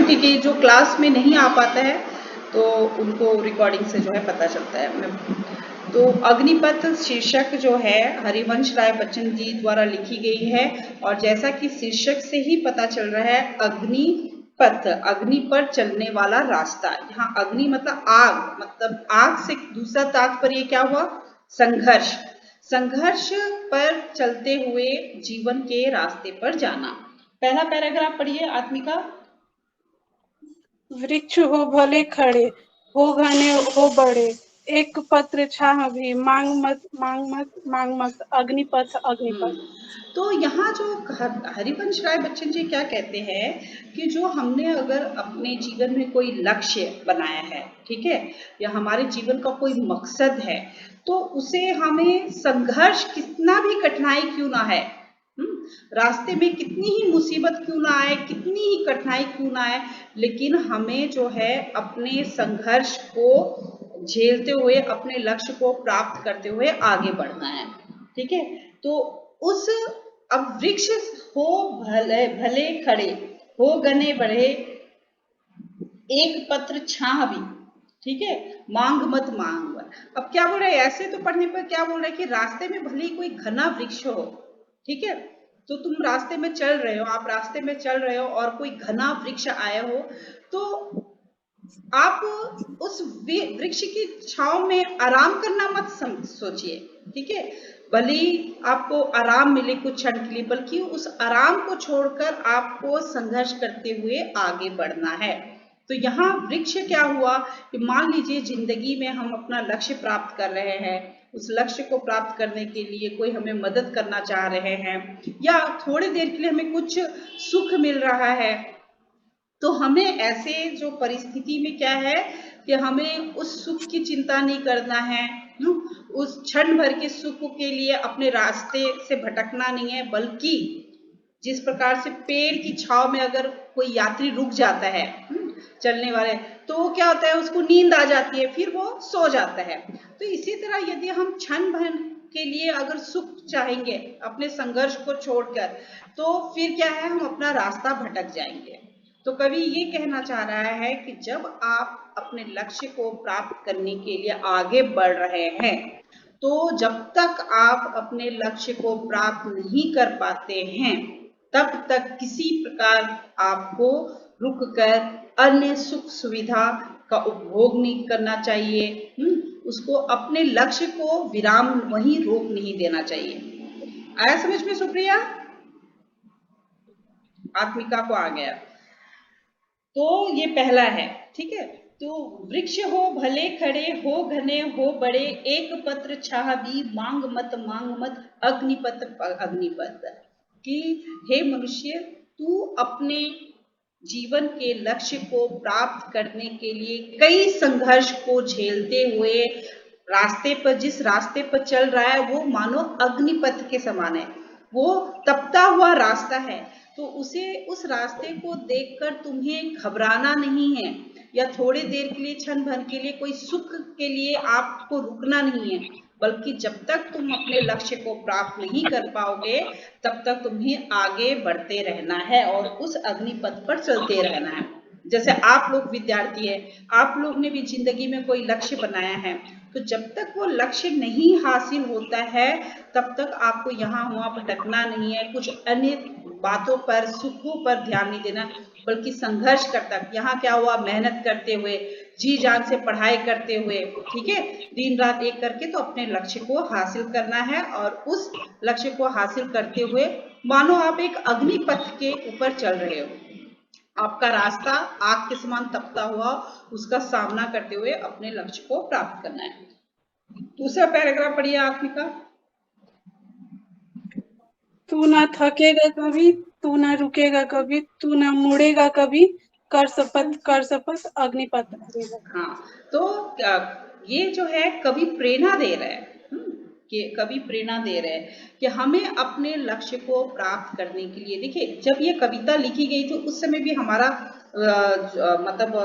क्योंकि जो क्लास में नहीं आ पाता है तो उनको रिकॉर्डिंग से जो है पता चलता है। तो अग्निपथ शीर्षक जो है हरिवंश राय बच्चन जी द्वारा लिखी गई है, और जैसा कि शीर्षक से ही पता चल रहा है, अग्निपथ, अग्नि पर चलने वाला रास्ता। यहाँ अग्नि मतलब आग से दूसरा तात्पर्य क्या हुआ? संघर्ष। संघर्ष पर चलते हुए जीवन के रास्ते पर जाना। पहला पैराग्राफ पढ़िए आत्मिका। वृक्ष हो भले खड़े, हो घने हो बड़े, एक पत्र छाह भी, मांग मत मांग मत मांग मत, अग्निपथ अग्निपथ। तो यहाँ जो हरिवंश राय बच्चन जी क्या कहते हैं कि जो हमने अगर अपने जीवन में कोई लक्ष्य बनाया है, ठीक है, या हमारे जीवन का कोई मकसद है, तो उसे हमें संघर्ष कितना भी कठिनाई क्यों ना है, रास्ते में कितनी ही मुसीबत क्यों ना आए, कितनी ही कठिनाई क्यों ना आए, लेकिन हमें जो है अपने संघर्ष को झेलते हुए अपने लक्ष्य को प्राप्त करते हुए आगे बढ़ना है, ठीक है। तो उस अब वृक्ष हो भले भले खड़े, हो घने बढ़े, एक पत्र छाह भी, ठीक है, मांग मत मांग। अब क्या बोल रहे हैं, ऐसे तो पढ़ने पर क्या बोल रहे हैं कि रास्ते में भले ही कोई घना वृक्ष हो, ठीक है, तो तुम रास्ते में चल रहे हो, आप रास्ते में चल रहे हो और कोई घना वृक्ष आया हो, तो आप उस वृक्ष की छांव में आराम करना मत सोचिए, ठीक है, भले ही आपको आराम मिले कुछ क्षण के लिए, बल्कि उस आराम को छोड़कर आपको संघर्ष करते हुए आगे बढ़ना है। तो यहाँ वृक्ष क्या हुआ कि मान लीजिए जिंदगी में हम अपना लक्ष्य प्राप्त कर रहे हैं, उस लक्ष्य को प्राप्त करने के लिए कोई हमें मदद करना चाह रहे हैं, या थोड़ी देर के लिए हमें कुछ सुख मिल रहा है, तो हमें ऐसे जो परिस्थिति में क्या है कि हमें उस सुख की चिंता नहीं करना है, उस क्षण भर के सुख के लिए अपने रास्ते से भटकना नहीं है, बल्कि जिस प्रकार से पेड़ की छाव में अगर कोई यात्री रुक जाता है चलने वाले, तो वो क्या होता है, उसको नींद आ जाती है, फिर वो सो जाता है। तो इसी तरह यदि हम क्षण भर के लिए अगर सुख चाहेंगे अपने संघर्ष को छोड़कर, तो फिर क्या है, हम अपना रास्ता भटक जाएंगे। तो कवि ये कहना चाह रहा है कि जब आप अपने लक्ष्य को प्राप्त करने के लिए आगे बढ़ रहे हैं, तो जब तक आप अपने लक्ष्य को प्राप्त नहीं कर पाते हैं, तब तक किसी प्रकार आपको रुककर अन्य सुख सुविधा का उपभोग नहीं करना चाहिए, उसको अपने लक्ष्य को विराम वहीं रोक नहीं देना चाहिए। आया समझ में सुप्रिया? आत्मिका को आ गया। तो ये पहला है, ठीक है। तो वृक्ष हो भले खड़े, हो घने हो बड़े, एक पत्र छाह भी, मांग मत अग्निपथ अग्निपथ। कि हे मनुष्य, तू अपने जीवन के लक्ष्य को प्राप्त करने के लिए कई संघर्ष को झेलते हुए रास्ते पर, जिस रास्ते पर चल रहा है वो मानो अग्निपथ के समान है, वो तपता हुआ रास्ता है। तो उस रास्ते को देखकर तुम्हें घबराना नहीं है, या थोड़ी देर के लिए क्षण भर के लिए कोई सुख के लिए आपको रुकना नहीं है, बल्कि जब तक तुम अपने लक्ष्य को प्राप्त नहीं कर पाओगे, तब तक तुम्हें आगे बढ़ते रहना है और उस अग्निपथ पर चलते रहना है। जैसे आप लोग विद्यार्थी है, आप लोग ने भी जिंदगी में कोई लक्ष्य बनाया है, तो जब तक वो लक्ष्य नहीं हासिल होता है, तब तक आपको यहाँ वहाँ भटकना नहीं है, कुछ अन्य बातों पर, सुखों पर ध्यान नहीं देना, बल्कि संघर्ष करता, यहाँ क्या हुआ, मेहनत करते हुए, जी जान से पढ़ाई करते हुए, ठीक है, दिन रात एक करके तो अपने लक्ष्य को हासिल करना है। और उस लक्ष्य को हासिल करते हुए मानो आप एक अग्निपथ के ऊपर चल रहे हो, आपका रास्ता आग के समान तपता हुआ, उसका सामना करते हुए अपने लक्ष्य को प्राप्त करना है। दूसरा पैराग्राफ पढ़िए आत्मिका। तू ना थकेगा कभी, तू ना रुकेगा कभी, तू ना मुड़ेगा कभी, कर शपथ अग्निपथ। हाँ, तो ये जो है कवि प्रेरणा दे रहे हैं, कि कवि प्रेरणा दे रहे हैं कि हमें अपने लक्ष्य को प्राप्त करने के लिए, देखिए जब ये कविता लिखी गई थी उस समय भी हमारा मतलब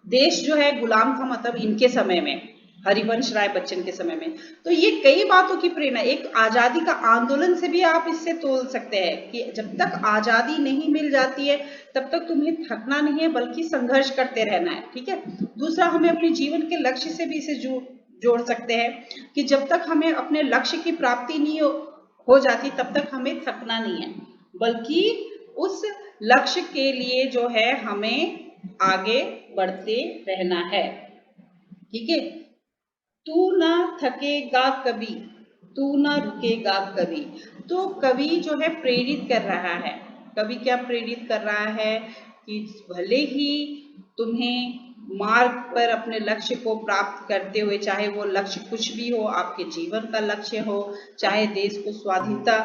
देश जो है गुलाम था, मतलब इनके समय में, हरिवंश राय बच्चन के समय में। तो ये कई बातों की प्रेरणा, एक आजादी का आंदोलन से भी आप इससे तोल सकते हैं कि जब तक आजादी नहीं मिल जाती है तब तक तुम्हें थकना नहीं है बल्कि संघर्ष करते रहना है, ठीक है। दूसरा, हमें अपने जीवन के लक्ष्य से भी इसे जोड़ सकते हैं कि जब तक हमें अपने लक्ष्य की प्राप्ति नहीं हो जाती तब तक हमें थकना नहीं है, बल्कि उस लक्ष्य के लिए जो है हमें आगे बढ़ते रहना है, ठीक है। तू ना थकेगा कभी, तू ना रुकेगा कभी। तो कवि जो है प्रेरित कर रहा है, कवि क्या प्रेरित कर रहा है कि भले ही तुम्हें मार्ग पर अपने लक्ष्य को प्राप्त करते हुए, चाहे वो लक्ष्य कुछ भी हो, आपके जीवन का लक्ष्य हो, चाहे देश को स्वाधीनता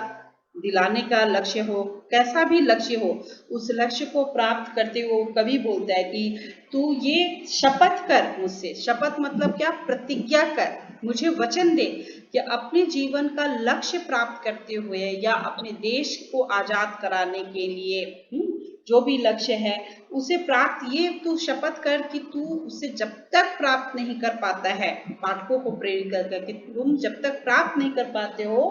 दिलाने का लक्ष्य हो, कैसा भी लक्ष्य हो, उस लक्ष्य को प्राप्त करते हुए कवि बोलता है कि तू ये शपथ कर मुझसे, शपथ मतलब क्या, प्रतिज्ञा कर, मुझे वचन दे कि अपने जीवन का लक्ष्य प्राप्त करते हुए या अपने देश को आजाद कराने के लिए जो भी लक्ष्य है उसे प्राप्त, ये तू शपथ कर कि तू उसे जब तक प्राप्त नहीं कर पाता है, पाठकों को प्रेरित कर कि तुम जब तक प्राप्त नहीं कर पाते हो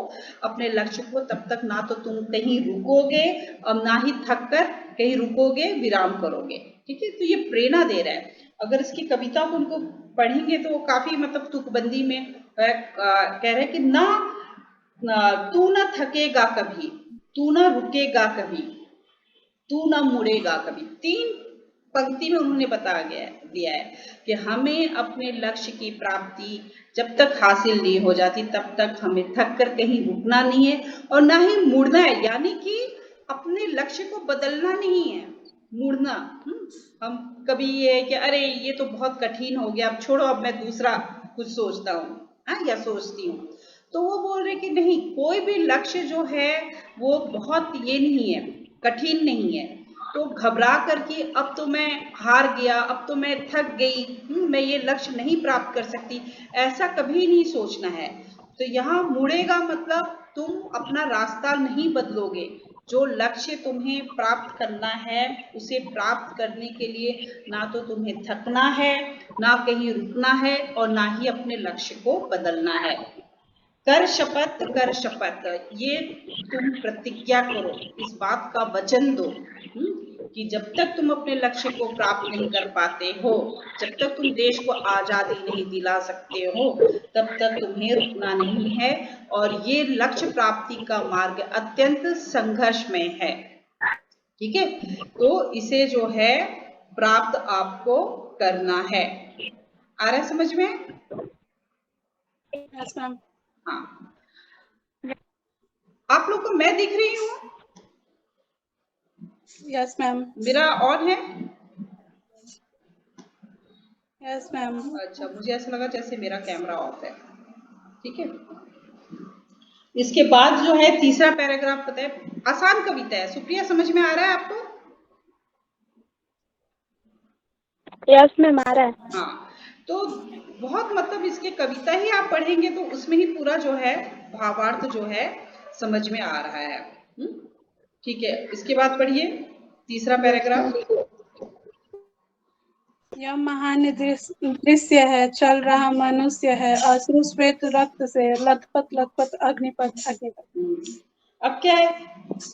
अपने लक्ष्य को, तब तक ना तो तुम कहीं रुकोगे और ना ही थक कर कहीं रुकोगे, विराम करोगे, ठीक है। तो ये प्रेरणा दे रहा है। अगर इसकी कविता को उनको पढ़ेंगे तो वो काफी मतलब तुकबंदी में कह रहे कि ना तू ना थकेगा कभी, तू ना रुकेगा कभी, तू ना मुड़ेगा कभी। 3 पंक्ति में उन्होंने दिया है कि हमें अपने लक्ष्य की प्राप्ति जब तक हासिल नहीं हो जाती तब तक हमें थक कर कहीं रुकना नहीं है और ना ही मुड़ना है, यानी कि अपने लक्ष्य को बदलना नहीं है, मुड़ना। हम कभी ये कि अरे ये तो बहुत कठिन हो गया, अब छोड़ो, अब मैं दूसरा कुछ सोचता हूँ या सोचती हूँ। तो वो बोल रहे कि नहीं, कोई भी लक्ष्य जो है वो बहुत ये नहीं है, कठिन नहीं है, तो घबरा कर कि अब तो मैं हार गया, अब तो मैं थक गई, मैं ये लक्ष्य नहीं प्राप्त कर सकती, ऐसा कभी नहीं सोचना है। तो यहाँ मुड़ेगा मतलब तुम अपना रास्ता नहीं बदलोगे, जो लक्ष्य तुम्हें प्राप्त करना है उसे प्राप्त करने के लिए ना तो तुम्हें थकना है, ना कहीं रुकना है और ना ही अपने लक्ष्य को बदलना है। कर शपथ, ये तुम प्रतिज्ञा करो, इस बात का वचन दो कि जब तक तुम अपने लक्ष्य को प्राप्त नहीं कर पाते हो, जब तक तुम देश को आजादी नहीं दिला सकते हो, तब तक तुम्हें रुकना नहीं है और ये लक्ष्य प्राप्ति का मार्ग अत्यंत संघर्षमय है, ठीक है। तो इसे जो है प्राप्त आपको करना है। आ रहा है समझ में? Yes ma'am. हाँ, आप लोग को मैं दिख रही हूँ? Yes ma'am. मेरा ऑन है? Yes ma'am. अच्छा, मुझे ऐसा लगा जैसे मेरा कैमरा ऑफ है, ठीक है। इसके बाद जो है तीसरा पैराग्राफ, पता है आसान कविता है, सुप्रिया समझ में आ रहा है आपको? यस मैम, आ रहा है। हाँ, तो बहुत मतलब इसके कविता ही आप पढ़ेंगे तो उसमें ही पूरा जो है भावार्थ जो है समझ में आ रहा है, ठीक है। इसके बाद पढ़िए तीसरा पैराग्राफ। यह महान दृश्य है, चल रहा मनुष्य है, अश्रु श्वेत रक्त से लथपथ लथपथ अग्निपथ अग्निपथ। अब क्या है,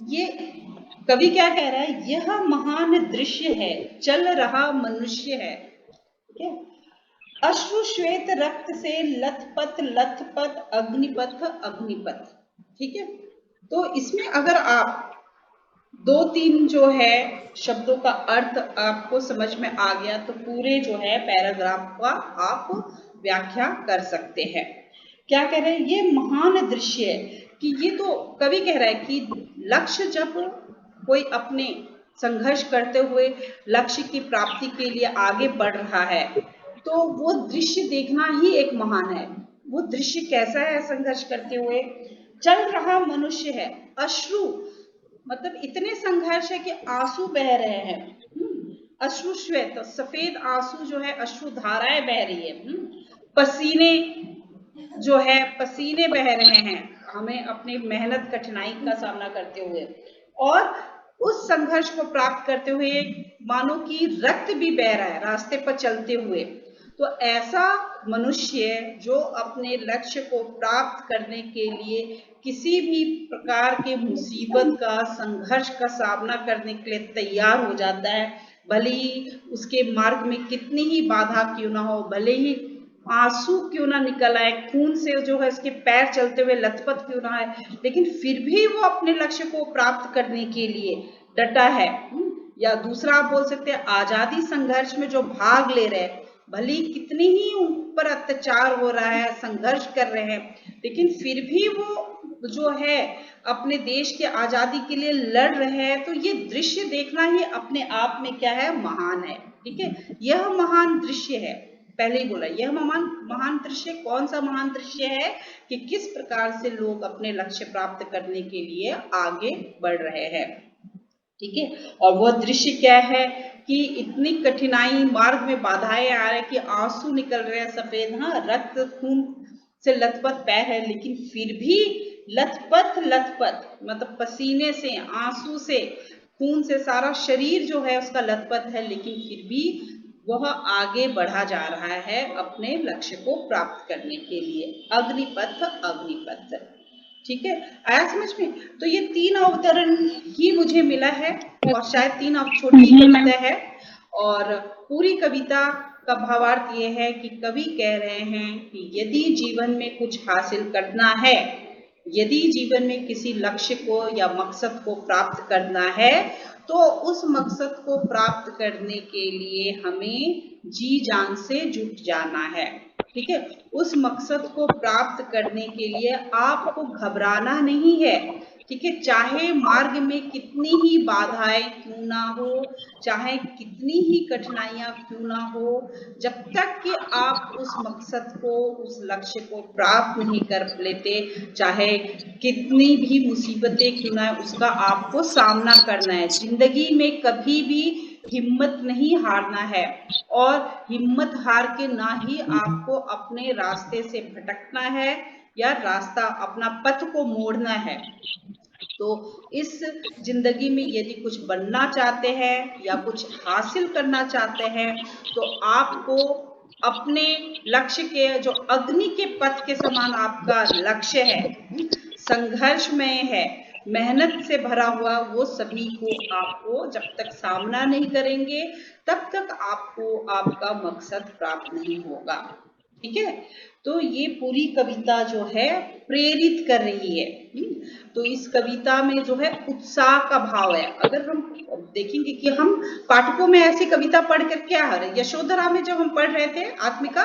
ये कवि क्या कह रहा है, यह महान दृश्य है, चल रहा मनुष्य है, ठीक है, अश्रु श्वेत रक्त से लथपथ लथपथ अग्निपथ अग्निपथ, ठीक है। तो इसमें अगर आप 2-3 जो है शब्दों का अर्थ आपको समझ में आ गया तो पूरे जो है पैराग्राफ का आप व्याख्या कर सकते हैं। क्या कह रहे हैं, ये महान दृश्य है कि ये तो कवि कह रहा है कि लक्ष्य जब कोई अपने संघर्ष करते हुए लक्ष्य की प्राप्ति के लिए आगे बढ़ रहा है तो वो दृश्य देखना ही एक महान है। वो दृश्य कैसा है, संघर्ष करते हुए चल रहा मनुष्य है, अश्रु मतलब इतने संघर्ष है कि आंसू बह रहे हैं, अश्रु श्वेत सफेद आंसू जो है, अश्रु धाराएं बह रही है, पसीने जो है पसीने बह रहे हैं हमें अपनी मेहनत कठिनाई का सामना करते हुए, और उस संघर्ष को प्राप्त करते हुए मानो कि रक्त भी बह रहा है रास्ते पर चलते हुए। तो ऐसा मनुष्य जो अपने लक्ष्य को प्राप्त करने के लिए किसी भी प्रकार के मुसीबत का, संघर्ष का सामना करने के लिए तैयार हो जाता है, भले ही उसके मार्ग में कितनी ही बाधा क्यों ना हो, भले ही आंसू क्यों ना निकल आए, खून से जो है उसके पैर चलते हुए लथपथ क्यों ना आए, लेकिन फिर भी वो अपने लक्ष्य को प्राप्त करने के लिए डटा है। या दूसरा आप बोल सकते हैं आजादी संघर्ष में जो भाग ले रहे हैं, भले ही कितनी ही उन पर अत्याचार हो रहा है, संघर्ष कर रहे हैं, लेकिन फिर भी वो जो है अपने देश की आजादी के लिए लड़ रहे हैं, तो ये दृश्य देखना ही अपने आप में क्या है, महान है। ठीक है, यह महान दृश्य है। पहले ही बोला, यह महान महान दृश्य कौन सा महान दृश्य है कि किस प्रकार से लोग अपने लक्ष्य प्राप्त करने के लिए आगे बढ़ रहे हैं। ठीक है, और वह दृश्य क्या है कि इतनी कठिनाई, मार्ग में बाधाएं आ रही कि आंसू निकल रहे हैं सफेद, हाँ, रक्त खून से लथपथ पैर है, लेकिन फिर भी लथपथ लथपथ मतलब पसीने से, आंसू से, खून से सारा शरीर जो है उसका लथपथ है, लेकिन फिर भी वह आगे बढ़ा जा रहा है अपने लक्ष्य को प्राप्त करने के लिए। अग्निपथ अग्निपथ। ठीक है, आया समझ में? तो ये 3 अवतरण ही मुझे मिला है, और शायद 3 छोटी कविता है, और पूरी कविता का भावार्थ ये है कि कवि कह रहे हैं कि यदि जीवन में कुछ हासिल करना है, यदि जीवन में किसी लक्ष्य को या मकसद को प्राप्त करना है, तो उस मकसद को प्राप्त करने के लिए हमें जी जान से जुट जाना है। ठीक है, उस मकसद को प्राप्त करने के लिए आपको घबराना नहीं है। ठीक है, चाहे मार्ग में कितनी ही बाधाएं क्यों ना हो, चाहे कितनी ही कठिनाइयां क्यों ना हो, जब तक कि आप उस मकसद को, उस लक्ष्य को प्राप्त नहीं कर लेते, चाहे कितनी भी मुसीबतें क्यों ना, उसका आपको सामना करना है। जिंदगी में कभी भी हिम्मत नहीं हारना है, और हिम्मत हार के ना ही आपको अपने रास्ते से भटकना है या रास्ता, अपना पथ को मोड़ना है। तो इस जिंदगी में यदि कुछ बनना चाहते हैं या कुछ हासिल करना चाहते हैं, तो आपको अपने लक्ष्य के, जो अग्नि के पथ के समान आपका लक्ष्य है, संघर्षमय है, मेहनत से भरा हुआ, वो सभी को आपको जब तक सामना नहीं करेंगे, तब तक आपको आपका मकसद प्राप्त नहीं होगा। ठीक है, तो ये पूरी कविता जो है प्रेरित कर रही है। तो इस कविता में जो है उत्साह का भाव है। अगर हम देखेंगे कि हम पाठकों में ऐसी कविता पढ़ कर क्या, यशोधरा में जब हम पढ़ रहे थे आत्मिका,